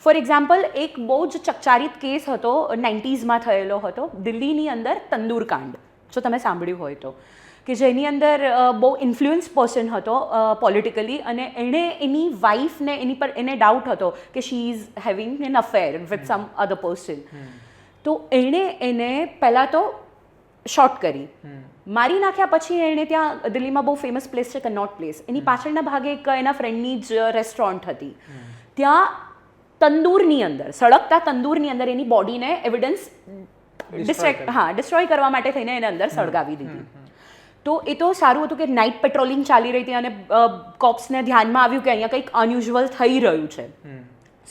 For example એક બહુ જ ચકચારિત કેસ હતો 90s થયેલો હતો દિલ્હીની અંદર તંદૂર કાંડ, જો તમે સાંભળ્યું હોય તો, કે જેની અંદર બહુ ઇન્ફ્લુઅન્સ પર્સન હતો પોલિટિકલી, અને એણે એની વાઈફને એની પર એને ડાઉટ હતો કે she is having an affair with some other person. તો એણે એને પહેલાં તો શોર્ટ કરી, મારી નાખ્યા પછી એણે ત્યાં દિલ્હીમાં બહુ ફેમસ પ્લેસ છે કનોટ પ્લેસ, એની પાછળના ભાગે એક એના ફ્રેન્ડની જ રેસ્ટોરન્ટ હતી, ત્યાં તંદૂરની અંદર સળગતા તંદૂરની અંદર એની બોડીને એવિડન્સ ડિસ્ટ્રોય કરવા માટે થઈને એને અંદર સળગાવી દીધી. તો એ તો સારું હતું કે નાઇટ પેટ્રોલિંગ ચાલી રહી હતી અને કોપ્સને ધ્યાનમાં આવ્યું કે અહીંયા કંઈક અનયુઝ્યુઅલ થઈ રહ્યું છે.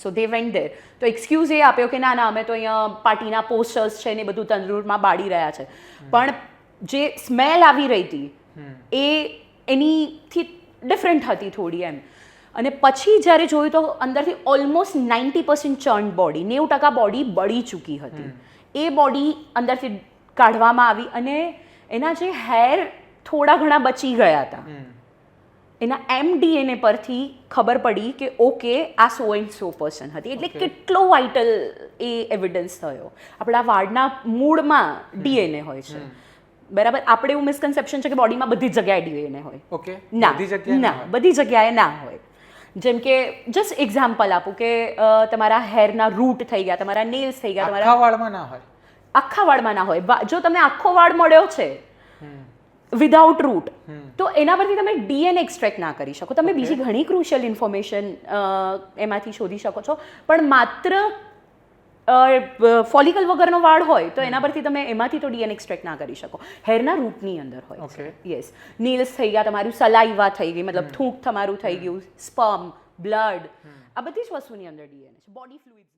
સો દે વેન્ટ ધેર. તો એક્સક્યુઝ એ આપ્યો કે ના ના અમે તો અહીંયા પાર્ટીના પોસ્ટર્સ છે ને બધું તંદૂરમાં બાળી રહ્યા છે, પણ જે સ્મેલ આવી રહી હતી એ એનીથી ડિફરન્ટ હતી થોડી એમ. અને પછી જ્યારે જોયું તો અંદરથી ઓલમોસ્ટ 90% ચર્ન બોડી, 90% બોડી બળી ચૂકી હતી. એ બોડી અંદરથી કાઢવામાં આવી અને એના જે હેર થોડા ઘણા બચી ગયા હતા, એના MDNA પરથી ખબર પડી કે ઓકે આ સો એન્ડ સો પર્સન હતી. એટલે કેટલો વાઇટલ એ એવિડન્સ થયો. આપણા વાળના મૂળમાં DNA હોય છે, બરાબર. આપણે એવું મિસકન્સેપ્શન છે કે બોડીમાં બધી જગ્યાએ DNA હોય. ઓકે, ના, બધી જગ્યાએ ના હોય. જેમ કે જસ્ટ એક્ઝામ્પલ આપું કે તમારા હેરના રૂટ થઈ ગયા, તમારા નેલ્સ થઈ ગયા, આખા વાળમાં ના હોય. આખા વાળમાં ના હોય. જો તમને આખો વાળ મળ્યો છે વિધાઉટ રૂટ, તો એના પરથી તમે DNA એક્સટ્રેક્ટ ના કરી શકો. તમે બીજી ઘણી ક્રુશિયલ ઇન્ફોર્મેશન એમાંથી શોધી શકો છો, પણ માત્ર ફોલિકલ વગરનો વાળ હોય તો એના પરથી તમે એમાંથી તો DNA એક્સટ્રેક્ટ ના કરી શકો. હેરના રૂટની અંદર હોય. યસ. નેલ્સ થઈ ગયા, તમારું સલાઈવા થઈ ગઈ, મતલબ થૂંક તમારું થઈ ગયું, સ્પર્મ, બ્લડ, આ બધી જ વસ્તુની અંદર DNA છે. Body fluids